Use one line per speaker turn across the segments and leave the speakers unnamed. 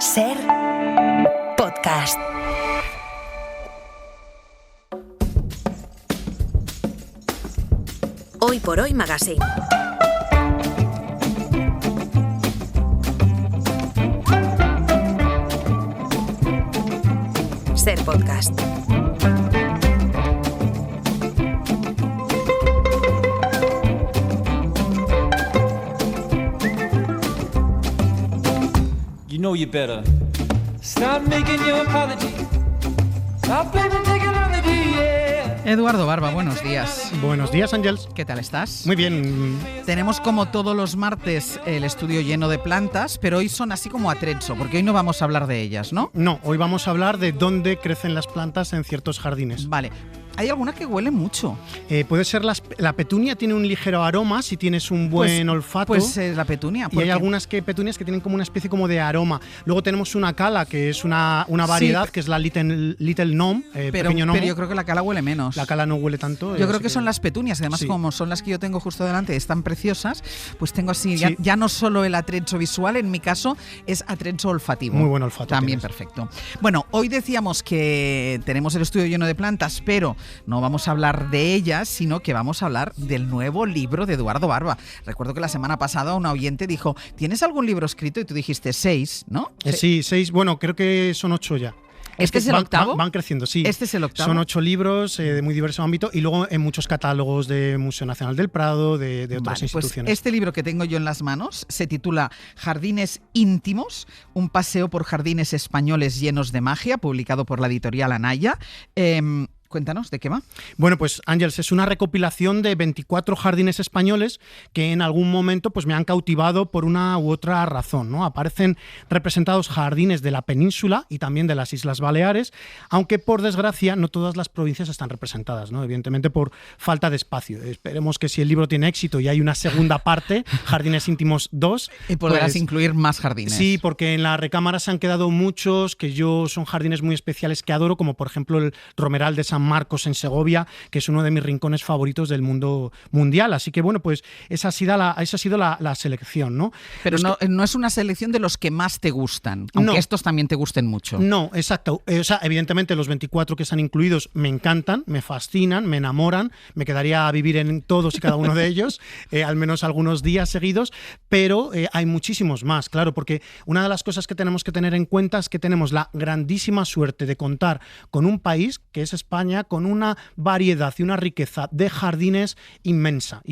Ser podcast. Hoy por Hoy Magazine. Ser podcast.
You know you better stop making your apology. Stop blaming technology, yeah.
Eduardo Barba, buenos días.
Buenos días, Ángels.
¿Qué tal estás?
Muy bien.
Tenemos como todos los martes el estudio lleno de plantas, pero hoy son así como a trezzo, porque hoy no vamos a hablar de ellas, ¿no?
No, hoy vamos a hablar de dónde crecen las plantas en ciertos jardines.
Vale. Hay alguna que huele mucho.
Puede ser la petunia, tiene un ligero aroma si tienes un buen olfato.
Pues la petunia.
Y hay algunas petunias que tienen como una especie como de aroma. Luego tenemos una cala, que es una variedad, que es la Little Gnome, pequeño gnomo.
Pero yo creo que la cala huele menos.
La cala no huele tanto.
Yo creo que son las petunias, además sí. Como son las que yo tengo justo delante, están preciosas, pues tengo así, sí. ya no solo el atrezzo visual, en mi caso es atrezzo olfativo.
Muy buen olfato.
También
tienes.
Perfecto. Bueno, hoy decíamos que tenemos el estudio lleno de plantas, pero no vamos a hablar de ellas, sino que vamos a hablar del nuevo libro de Eduardo Barba. Recuerdo que la semana pasada una oyente dijo, ¿tienes algún libro escrito? Y tú dijiste 6, ¿no?
Sí, 6. Bueno, creo que son 8 ya.
¿Este es el octavo?
Van creciendo, sí.
¿Este es el octavo?
Son 8 libros de muy diverso ámbito y luego en muchos catálogos de Museo Nacional del Prado, de otras instituciones.
Pues este libro que tengo yo en las manos se titula Jardines íntimos, un paseo por jardines españoles llenos de magia, publicado por la editorial Anaya. Cuéntanos, ¿de qué va?
Bueno, pues Ángels, es una recopilación de 24 jardines españoles que en algún momento pues, me han cautivado por una u otra razón, ¿no? Aparecen representados jardines de la península y también de las Islas Baleares, aunque por desgracia no todas las provincias están representadas, ¿no? Evidentemente por falta de espacio. Esperemos que si el libro tiene éxito y hay una segunda parte, Jardines íntimos 2...
Y podrás incluir más jardines.
Sí, porque en la recámara se han quedado muchos que son jardines muy especiales que adoro, como por ejemplo el Romeral de San Marcos en Segovia, que es uno de mis rincones favoritos del mundo mundial. Así que bueno, pues esa ha sido la selección, ¿no?
Pero no es una selección de los que más te gustan, aunque estos también te gusten mucho.
No, exacto. O sea, evidentemente los 24 que están incluidos me encantan, me fascinan, me enamoran, me quedaría a vivir en todos y cada uno de ellos, al menos algunos días seguidos, pero hay muchísimos más, claro, porque una de las cosas que tenemos que tener en cuenta es que tenemos la grandísima suerte de contar con un país, que es España, con una variedad y una riqueza de jardines inmensa.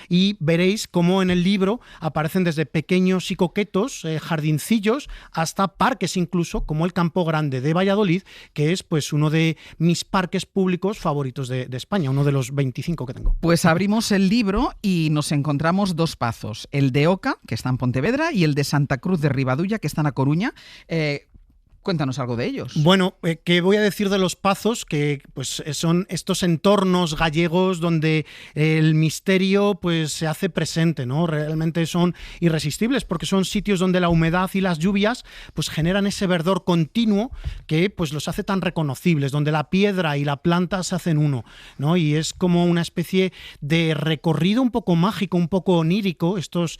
Y veréis cómo en el libro aparecen desde pequeños y coquetos jardincillos hasta parques incluso, como el Campo Grande de Valladolid, que es pues uno de mis parques públicos favoritos de España, uno de los 25 que tengo.
Pues abrimos el libro y nos encontramos 2 pazos, el de Oca, que está en Pontevedra, y el de Santa Cruz de Ribadulla, que está en A Coruña. Cuéntanos algo de ellos.
Bueno, ¿qué voy a decir de los pazos? Que pues son estos entornos gallegos donde el misterio pues se hace presente, ¿no? Realmente son irresistibles porque son sitios donde la humedad y las lluvias pues generan ese verdor continuo que pues los hace tan reconocibles, donde la piedra y la planta se hacen uno, ¿no? Y es como una especie de recorrido un poco mágico, un poco onírico, estos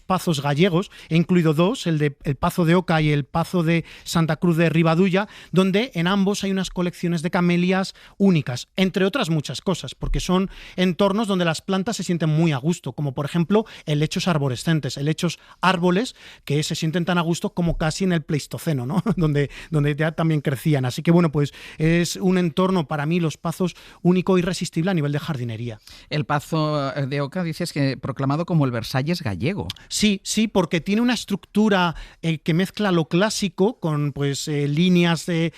pazos gallegos. He incluido 2, el Pazo de Oca y el Pazo de Santa Cruz de Ribadulla, donde en ambos hay unas colecciones de camelias únicas, entre otras muchas cosas, porque son entornos donde las plantas se sienten muy a gusto, como por ejemplo helechos arborescentes, helechos árboles que se sienten tan a gusto como casi en el Pleistoceno, ¿no? donde ya también crecían. Así que bueno, pues es un entorno para mí, los pazos, único e irresistible a nivel de jardinería.
El Pazo de Oca dices que proclamado como el Versalles gallego.
Sí, porque tiene una estructura que mezcla lo clásico con pues líneas de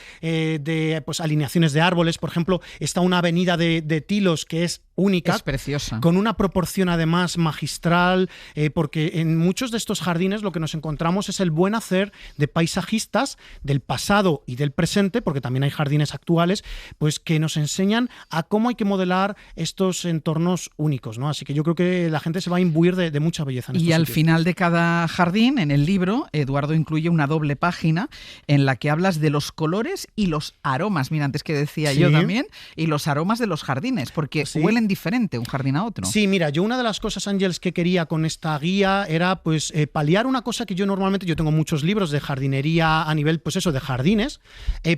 pues, alineaciones de árboles. Por ejemplo, está una avenida de tilos que es única.
Es preciosa.
Con una proporción además magistral, porque en muchos de estos jardines lo que nos encontramos es el buen hacer de paisajistas del pasado y del presente, porque también hay jardines actuales, pues que nos enseñan a cómo hay que modelar estos entornos únicos, ¿no? Así que yo creo que la gente se va a imbuir de mucha belleza en estos
al
sitios.
final de cada jardín, en el libro, Eduardo incluye una doble página en la que hablas de los colores y los aromas. Mira, antes que decía yo también, y los aromas de los jardines, porque huelen jardín diferente, un jardín a otro.
Sí, mira, yo una de las cosas, Ángeles, que quería con esta guía era pues paliar una cosa que yo normalmente, yo tengo muchos libros de jardinería a nivel, pues eso, de jardines,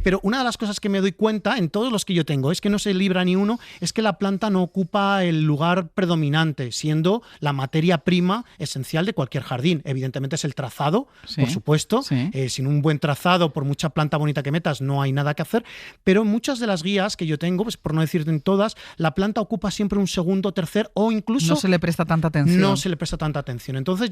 pero una de las cosas que me doy cuenta en todos los que yo tengo, es que no se libra ni uno, es que la planta no ocupa el lugar predominante, siendo la materia prima esencial de cualquier jardín. Evidentemente es el trazado,
Sí,
por supuesto.
sí.
Sin un buen trazado, por mucha planta bonita que metas, no hay nada que hacer. Pero en muchas de las guías que yo tengo, pues por no decirte en todas, la planta ocupa siempre un segundo, tercer o incluso...
No se le presta tanta atención.
No se le presta tanta atención. Entonces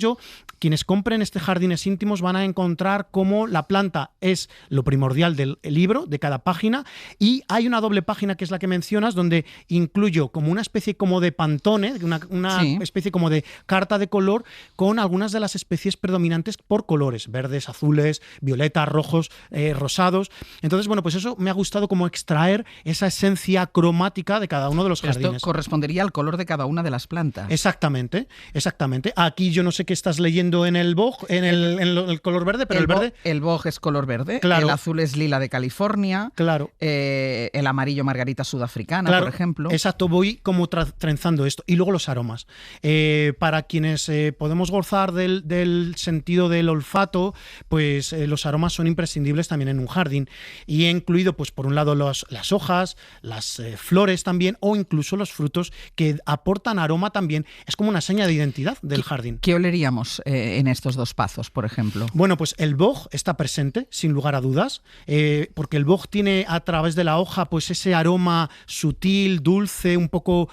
quienes compren este Jardines Íntimos van a encontrar cómo la planta es lo primordial del libro, de cada página, y hay una doble página que es la que mencionas, donde incluyo como una especie como de pantone, una
Sí.
especie como de carta de color con algunas de las especies predominantes por colores, verdes, azules, violetas, rojos, rosados. Entonces, bueno, pues eso me ha gustado como extraer esa esencia cromática de cada uno de los
Pero esto
jardines.
correspondería al color de cada una de las plantas.
Exactamente. Aquí yo no sé qué estás leyendo en el boj, en el color verde, pero el verde...
El boj es color verde,
Claro.
el azul es lila de California,
Claro.
el amarillo margarita sudafricana,
Claro,
por ejemplo.
exacto, voy como trenzando esto. Y luego los aromas. Para quienes podemos gozar del sentido del olfato, pues los aromas son imprescindibles también en un jardín. Y he incluido, pues por un lado, las hojas, las flores también, o incluso los frutos que aportan aroma también. Es como una seña de identidad del jardín.
¿Qué oleríamos en estos dos pazos, por ejemplo?
Bueno, pues el boj está presente, sin lugar a dudas, porque el boj tiene a través de la hoja pues ese aroma sutil, dulce, un poco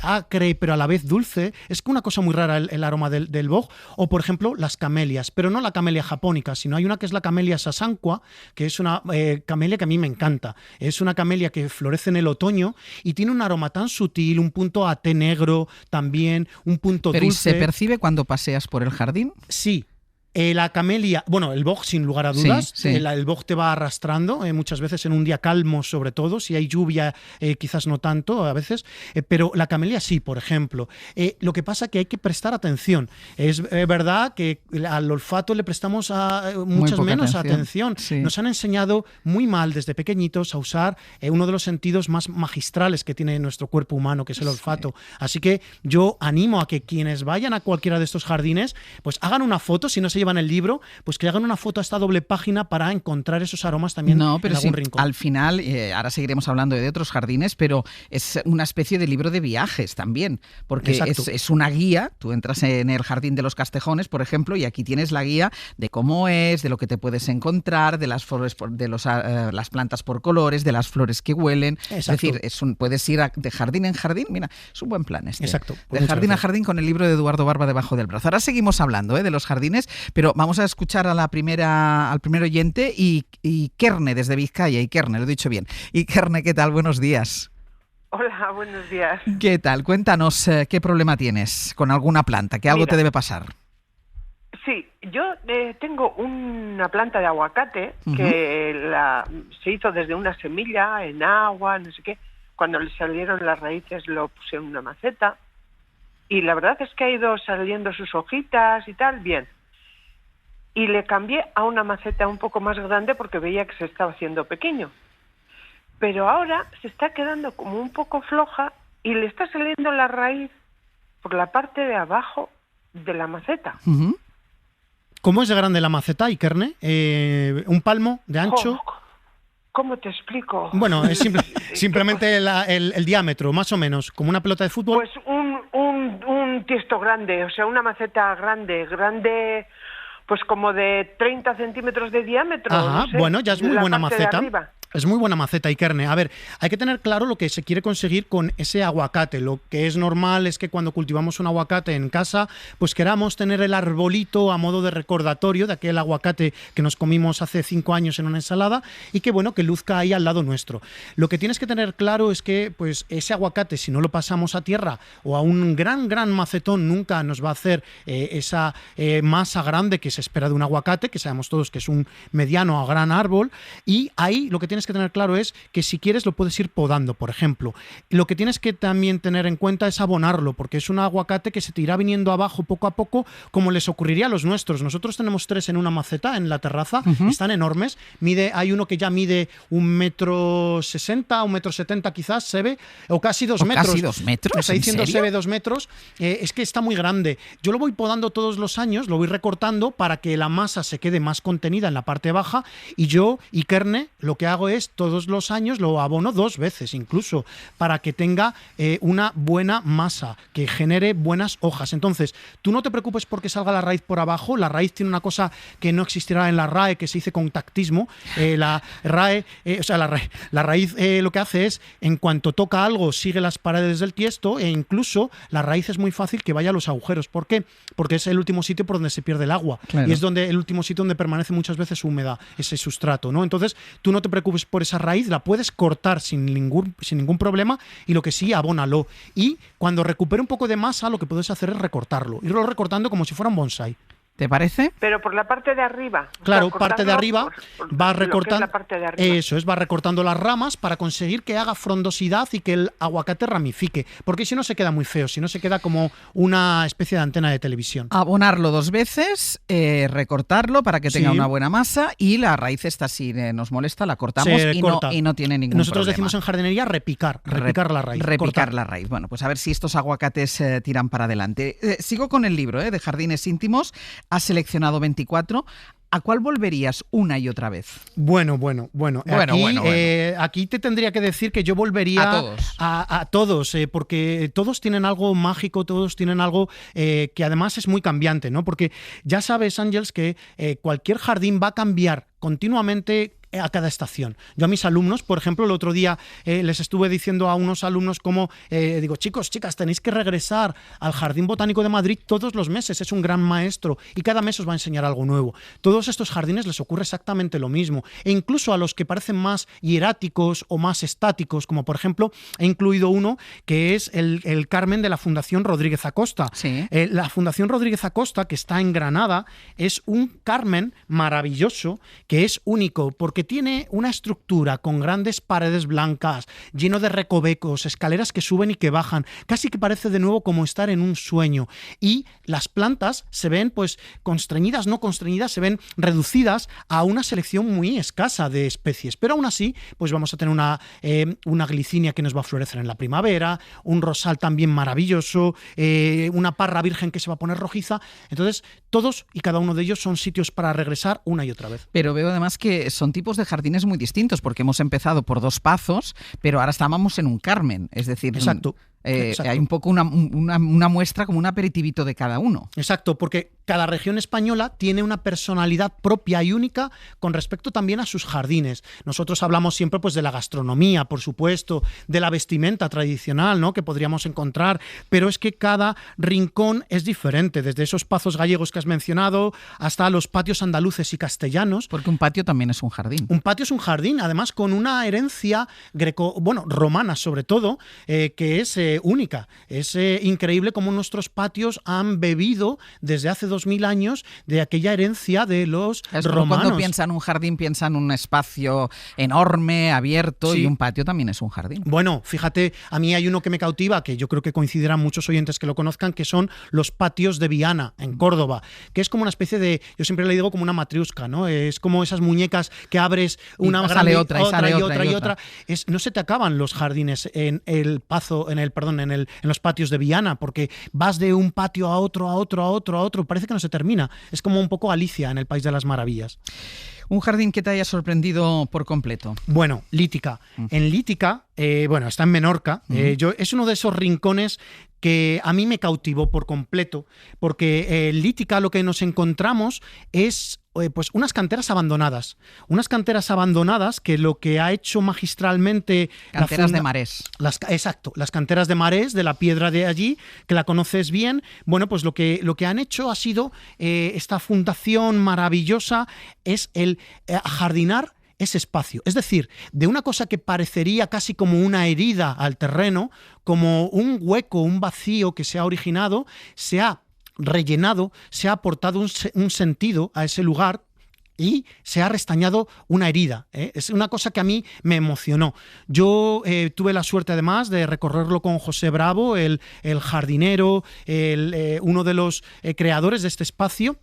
acre, pero a la vez dulce. Es una cosa muy rara el aroma del boj. O, por ejemplo, las camelias, pero no la camelia japónica, sino hay una que es la camelia sasanqua, que es una camelia que a mí me encanta. Es una camelia que florece en el otoño y tiene un aroma tan sutil, un punto a té negro también, un punto
¿Pero y
dulce.
se percibe cuando paseas por el jardín?
Sí. La camelia, bueno, el boj sin lugar a dudas,
Sí.
El boj te va arrastrando, muchas veces en un día calmo sobre todo, si hay lluvia quizás no tanto a veces, pero la camelia sí, por ejemplo. Lo que pasa es que hay que prestar atención. Es verdad que al olfato le prestamos muchas
poca
menos
atención.
atención.
Sí.
Nos han enseñado muy mal desde pequeñitos a usar uno de los sentidos más magistrales que tiene nuestro cuerpo humano, que es el olfato. Así que yo animo a que quienes vayan a cualquiera de estos jardines, pues hagan una foto, si no se llevan el libro, pues que hagan una foto a esta doble página para encontrar esos aromas también
No, pero
en algún
sí,
rincón.
al final, ahora seguiremos hablando de otros jardines, pero es una especie de libro de viajes también, porque
Exacto.
es una guía. Tú entras en el Jardín de los Castejones, por ejemplo, y aquí tienes la guía de cómo es, de lo que te puedes encontrar, de las flores, de las plantas por colores, de las flores que huelen. Es
Exacto.
decir, puedes ir de jardín en jardín. Mira, es un buen plan este.
Exacto. Pues
De
muchas
jardín a
gracias.
jardín con el libro de Eduardo Barba debajo del brazo. Ahora seguimos hablando de los jardines, pero vamos a escuchar al primer oyente y Kerne desde Vizcaya. Y Kerne, lo he dicho bien. Y Kerne, ¿qué tal? Buenos días.
Hola, buenos días.
¿Qué tal? Cuéntanos qué problema tienes con alguna planta, que algo
Mira.
te debe pasar.
Sí, yo tengo una planta de aguacate
Ujú.
que se hizo desde una semilla en agua, no sé qué. Cuando le salieron las raíces lo puse en una maceta y la verdad es que ha ido saliendo sus hojitas y tal, bien. Y le cambié a una maceta un poco más grande porque veía que se estaba haciendo pequeño. Pero ahora se está quedando como un poco floja y le está saliendo la raíz por la parte de abajo de la maceta.
Ujú.
¿Cómo es de grande la maceta, Ikerne? ¿Un palmo de ancho?
¿Cómo te explico?
Bueno, es simplemente el diámetro, más o menos, como una pelota de fútbol.
Pues un tiesto grande, o sea, una maceta grande, pues como de 30 centímetros de diámetro.
Ajá,
no sé,
bueno, ya es muy
la
buena
parte de
maceta.
arriba.
Es muy buena maceta, Ikerne. A ver, hay que tener claro lo que se quiere conseguir con ese aguacate. Lo que es normal es que cuando cultivamos un aguacate en casa, pues queramos tener el arbolito a modo de recordatorio de aquel aguacate que nos comimos hace 5 años en una ensalada y que, bueno, que luzca ahí al lado nuestro. Lo que tienes que tener claro es que, pues, ese aguacate, si no lo pasamos a tierra o a un gran macetón, nunca nos va a hacer esa masa grande que se espera de un aguacate, que sabemos todos que es un mediano a gran árbol, y ahí lo que tienes que tener claro es que si quieres lo puedes ir podando, por ejemplo. Lo que tienes que también tener en cuenta es abonarlo, porque es un aguacate que se te irá viniendo abajo poco a poco, como les ocurriría a los nuestros. Nosotros tenemos 3 en una maceta en la terraza, están enormes. Hay uno que ya mide 1,60 m, 1,70 m quizás, se ve, o casi 2 metros.
Casi 2 metros,
Me está
¿en
diciendo
serio?
se ve 2 metros. Es que está muy grande. Yo lo voy podando todos los años, lo voy recortando para que la masa se quede más contenida en la parte baja, y yo y Kerne lo que hago es todos los años lo abono 2 veces incluso, para que tenga una buena masa, que genere buenas hojas. Entonces, tú no te preocupes porque salga la raíz por abajo. La raíz tiene una cosa que no existirá en la RAE, que se dice contactismo. La raíz lo que hace es, en cuanto toca algo, sigue las paredes del tiesto, e incluso la raíz es muy fácil que vaya a los agujeros. ¿Por qué? Porque es el último sitio por donde se pierde el agua.
Claro.
Y es el último sitio donde permanece muchas veces húmeda ese sustrato, ¿no? Entonces, tú no te preocupes por esa raíz, la puedes cortar sin ningún problema, y lo que sí, abónalo. Y cuando recupere un poco de masa, lo que puedes hacer es recortarlo, irlo recortando como si fuera un bonsai.
¿Te parece?
Pero por la parte de arriba.
Claro,
O sea,
parte de arriba va
lo que es
recortando.
la parte de arriba.
Eso es, va recortando las ramas para conseguir que haga frondosidad y que el aguacate ramifique. Porque si no se queda muy feo, si no se queda como una especie de antena de televisión.
Abonarlo 2 veces, recortarlo para que tenga
Sí.
una buena masa, y la raíz esta, si nos molesta, la cortamos
Se
y
corta.
no tiene ningún
Nosotros
problema.
decimos en jardinería repicar la raíz.
Repicar
cortar.
la raíz. Bueno, pues a ver si estos aguacates tiran para adelante. Sigo con el libro de Jardines Íntimos. Has seleccionado 24. ¿A cuál volverías una y otra vez?
Bueno. Aquí te tendría que decir que yo volvería
A todos.
a todos, porque todos tienen algo mágico, todos tienen algo que además es muy cambiante, ¿no? Porque ya sabes, Ángels, que cualquier jardín va a cambiar continuamente a cada estación. Yo a mis alumnos, por ejemplo, el otro día les estuve diciendo a unos alumnos como, digo, chicos, chicas, tenéis que regresar al Jardín Botánico de Madrid todos los meses, es un gran maestro y cada mes os va a enseñar algo nuevo. Todos estos jardines les ocurre exactamente lo mismo, e incluso a los que parecen más hieráticos o más estáticos, como por ejemplo, he incluido uno que es el Carmen de la Fundación Rodríguez Acosta.
Sí.
La Fundación Rodríguez Acosta, que está en Granada, es un Carmen maravilloso, que es único, porque tiene una estructura con grandes paredes blancas, lleno de recovecos, escaleras que suben y que bajan, casi que parece de nuevo como estar en un sueño. Y las plantas se ven pues constreñidas, no constreñidas, se ven reducidas a una selección muy escasa de especies. Pero aún así, pues vamos a tener una glicinia que nos va a florecer en la primavera, un rosal también maravilloso, una parra virgen que se va a poner rojiza. Entonces, todos y cada uno de ellos son sitios para regresar una y otra vez.
Pero veo además que son tipos de jardines muy distintos, porque hemos empezado por 2 pazos, pero ahora estábamos en un Carmen. Es decir,
Exacto. Exacto.
hay un poco una muestra, como un aperitivito de cada uno.
Exacto, porque cada región española tiene una personalidad propia y única con respecto también a sus jardines. Nosotros hablamos siempre pues de la gastronomía, por supuesto, de la vestimenta tradicional, ¿no?, que podríamos encontrar, pero es que cada rincón es diferente, desde esos pazos gallegos que has mencionado hasta los patios andaluces y castellanos.
Porque un patio también es un jardín.
Un patio es un jardín, además con una herencia romana sobre todo, que es única. Es increíble cómo nuestros patios han bebido desde hace 2000 años de aquella herencia de los romanos.
Cuando piensa en un jardín, piensa en un espacio enorme, abierto,
Sí.
y un patio también es un jardín.
Bueno, fíjate, a mí hay uno que me cautiva, que yo creo que coincidirán muchos oyentes que lo conozcan, que son los patios de Viana, en Córdoba, que es como una especie de, yo siempre le digo como una matriusca, ¿no? Es como esas muñecas que abres una
Y
grande,
sale otra, y sale
y
otra.
otra. No se te acaban los jardines en los patios de Viana, porque vas de un patio a otro, parece que no se termina. Es como un poco Alicia en el País de las Maravillas.
Un jardín que te haya sorprendido por completo.
Bueno, Lítica. En Lítica, está en Menorca. Es uno de esos rincones que a mí me cautivó por completo, porque en Lítica lo que nos encontramos es pues unas canteras abandonadas. Unas canteras abandonadas que lo que ha hecho magistralmente...
Canteras de Marés.
Exacto, las canteras de Marés, de la piedra de allí, que la conoces bien. Bueno, pues lo que han hecho ha sido esta fundación maravillosa, es el ajardinar ese espacio. Es decir, de una cosa que parecería casi como una herida al terreno, como un hueco, un vacío que se ha originado, se ha rellenado, se ha aportado un sentido a ese lugar y se ha restañado una herida. Es una cosa que a mí me emocionó. Yo tuve la suerte además de recorrerlo con José Bravo, el jardinero, uno de los creadores de este espacio,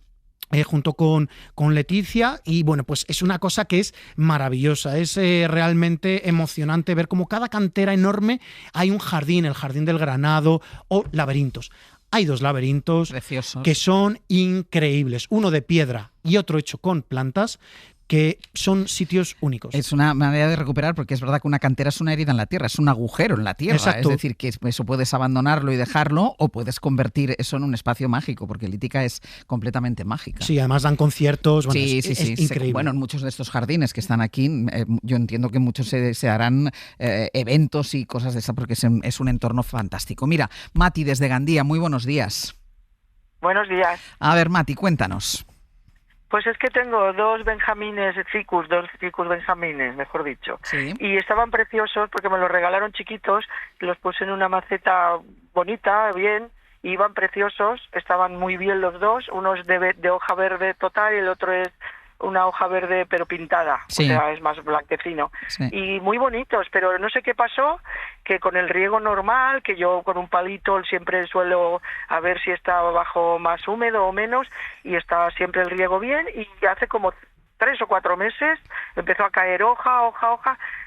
junto con Leticia, y bueno, pues es una cosa que es maravillosa, es realmente emocionante ver cómo cada cantera enorme hay un jardín, el Jardín del Granado o laberintos. Hay 2 laberintos
preciosos,
que son increíbles, uno de piedra y otro hecho con plantas, que son sitios únicos.
Es una manera de recuperar, porque es verdad que una cantera es una herida en la tierra, es un agujero en la tierra.
Exacto.
Es decir, que eso puedes abandonarlo y dejarlo, o puedes convertir eso en un espacio mágico, porque Lítica es completamente mágica.
Sí, además dan conciertos, bueno,
Sí,
es increíble.
Bueno, en muchos de estos jardines que están aquí, yo entiendo que muchos se harán eventos y cosas de esas, porque es un entorno fantástico. Mira, Mati desde Gandía, muy buenos días.
Buenos días.
A ver, Mati, cuéntanos.
Pues es que tengo 2 benjamines ficus, 2 ficus benjamines, mejor dicho.
Sí.
Y estaban preciosos porque me los regalaron chiquitos, los puse en una maceta bonita, bien, y iban preciosos, estaban muy bien los dos, uno es de hoja verde total y el otro es una hoja verde pero pintada,
Sí.
o sea, es más blanquecino.
Sí.
Y muy bonitos, pero no sé qué pasó, que con el riego normal, que yo con un palito siempre suelo a ver si está abajo más húmedo o menos, y está siempre el riego bien, y hace como 3 o 4 meses empezó a caer hoja.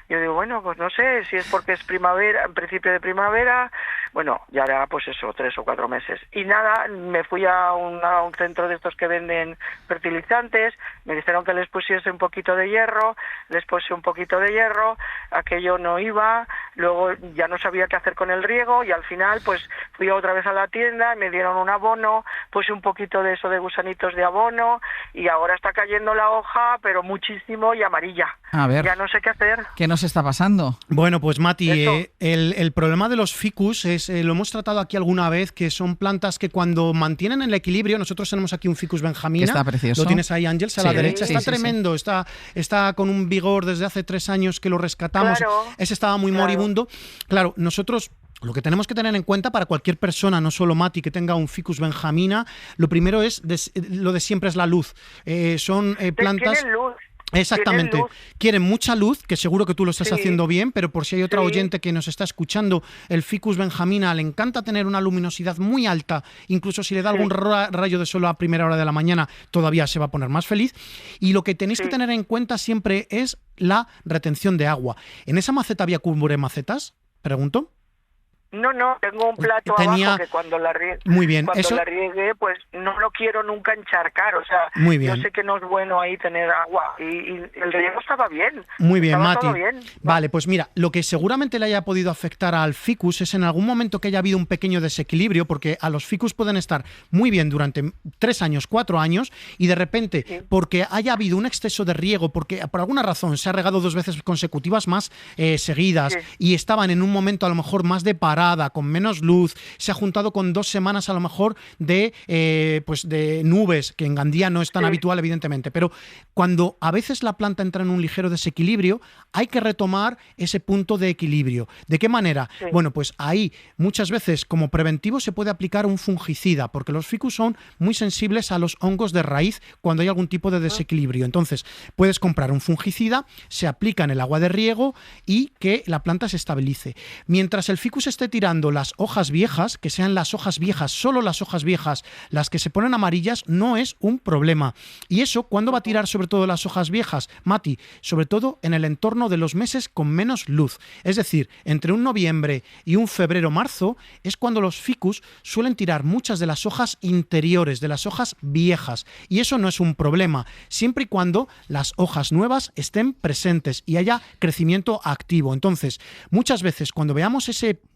Yo digo, bueno, pues no sé si es porque es primavera, en principio de primavera, bueno, ya era pues eso, 3 o 4 meses. Y nada, me fui a un centro de estos que venden fertilizantes, me dijeron que les pusiese un poquito de hierro, les puse un poquito de hierro, aquello no iba, luego ya no sabía qué hacer con el riego y al final pues fui otra vez a la tienda, me dieron un abono, puse un poquito de eso de gusanitos de abono y ahora está cayendo la hoja, pero muchísimo y amarilla.
A ver,
Ya no sé qué hacer.
¿qué nos está pasando?
Bueno, pues Mati,
Eso.
el problema de los ficus es, lo hemos tratado aquí alguna vez, que son plantas que cuando mantienen el equilibrio, nosotros tenemos aquí un ficus benjamina,
Está precioso.
lo tienes ahí, Ángels, a la
Sí,
derecha,
sí,
está
sí,
tremendo, está con un vigor desde hace 3 años que lo rescatamos,
Claro,
ese estaba muy
claro.
moribundo. Claro, nosotros... Lo que tenemos que tener en cuenta para cualquier persona, no solo Mati, que tenga un ficus benjamina, lo primero es, lo de siempre es la luz. Son plantas...
Tienen luz.
Exactamente.
Tienen luz.
Quieren mucha luz, que seguro que tú lo estás
Sí.
haciendo bien, pero por si hay otra
Sí.
oyente que nos está escuchando, el ficus benjamina le encanta tener una luminosidad muy alta, incluso si le da
Sí.
algún rayo de sol a primera hora de la mañana, todavía se va a poner más feliz. Y lo que tenéis que
Sí.
tener en cuenta siempre es la retención de agua. ¿En esa maceta había macetas? Pregunto.
No, tengo un plato
Tenía-
abajo que cuando la riegue,
Muy bien, eso...
la riegue, pues no lo quiero nunca encharcar, o sea,
Muy bien.
yo sé que no es bueno ahí tener agua y el riego estaba bien.
Muy bien,
estaba
Mati.
todo bien.
Vale, pues mira, lo que seguramente le haya podido afectar al ficus es en algún momento que haya habido un pequeño desequilibrio, porque a los ficus pueden estar muy bien durante 3 años, 4 años, y de repente,
Sí.
porque haya habido un exceso de riego, porque por alguna razón se ha regado 2 veces consecutivas más seguidas,
Sí.
y estaban en un momento a lo mejor más de parada, con menos luz, se ha juntado con 2 semanas a lo mejor de nubes, que en Gandía no es tan
Sí.
habitual, evidentemente, pero cuando a veces la planta entra en un ligero desequilibrio, hay que retomar ese punto de equilibrio. ¿De qué manera?
Sí.
Bueno, pues ahí muchas veces como preventivo se puede aplicar un fungicida, porque los ficus son muy sensibles a los hongos de raíz cuando hay algún tipo de desequilibrio. Entonces, puedes comprar un fungicida, se aplica en el agua de riego y que la planta se estabilice. Mientras el ficus esté tirando las hojas viejas, que sean las hojas viejas, solo las hojas viejas, las que se ponen amarillas, no es un problema. Y eso, ¿cuándo va a tirar sobre todo las hojas viejas, Mati? Sobre todo en el entorno de los meses con menos luz. Es decir, entre un noviembre y un febrero-marzo es cuando los ficus suelen tirar muchas de las hojas interiores, de las hojas viejas. Y eso no es un problema, siempre y cuando las hojas nuevas estén presentes y haya crecimiento activo. Entonces, muchas veces cuando veamos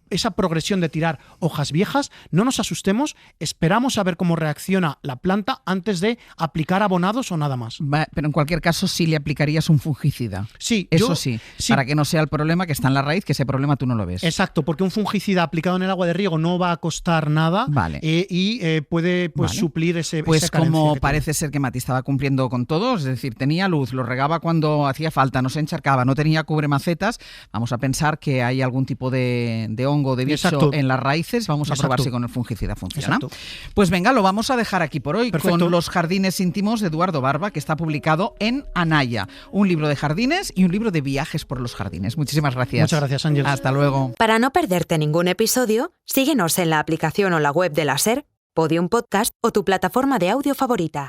esa progresión de tirar hojas viejas, no nos asustemos, esperamos a ver cómo reacciona la planta antes de aplicar abonados o nada más.
Pero en cualquier caso sí le aplicarías un fungicida.
Sí,
Eso sí, para que no sea el problema que está en la raíz, que ese problema tú no lo ves.
Exacto, porque un fungicida aplicado en el agua de riego no va a costar nada.
Vale.
Y puede
Vale.
suplir esa
Pues
carencia
como
que
parece ser que Mati estaba cumpliendo con todo, es decir, tenía luz, lo regaba cuando hacía falta, no se encharcaba, no tenía cubremacetas, vamos a pensar que hay algún tipo de hongo, de bicho
Exacto.
en las raíces. Vamos a probar
Exacto.
si con el fungicida funciona.
Exacto.
Pues venga, lo vamos a dejar aquí por hoy
Perfecto.
con Los jardines íntimos de Eduardo Barba, que está publicado en Anaya. Un libro de jardines y un libro de viajes por los jardines. Muchísimas gracias.
Muchas gracias, Ángel.
Hasta luego.
Para no perderte ningún episodio, síguenos en la aplicación o la web de la SER, Podium Podcast o tu plataforma de audio favorita.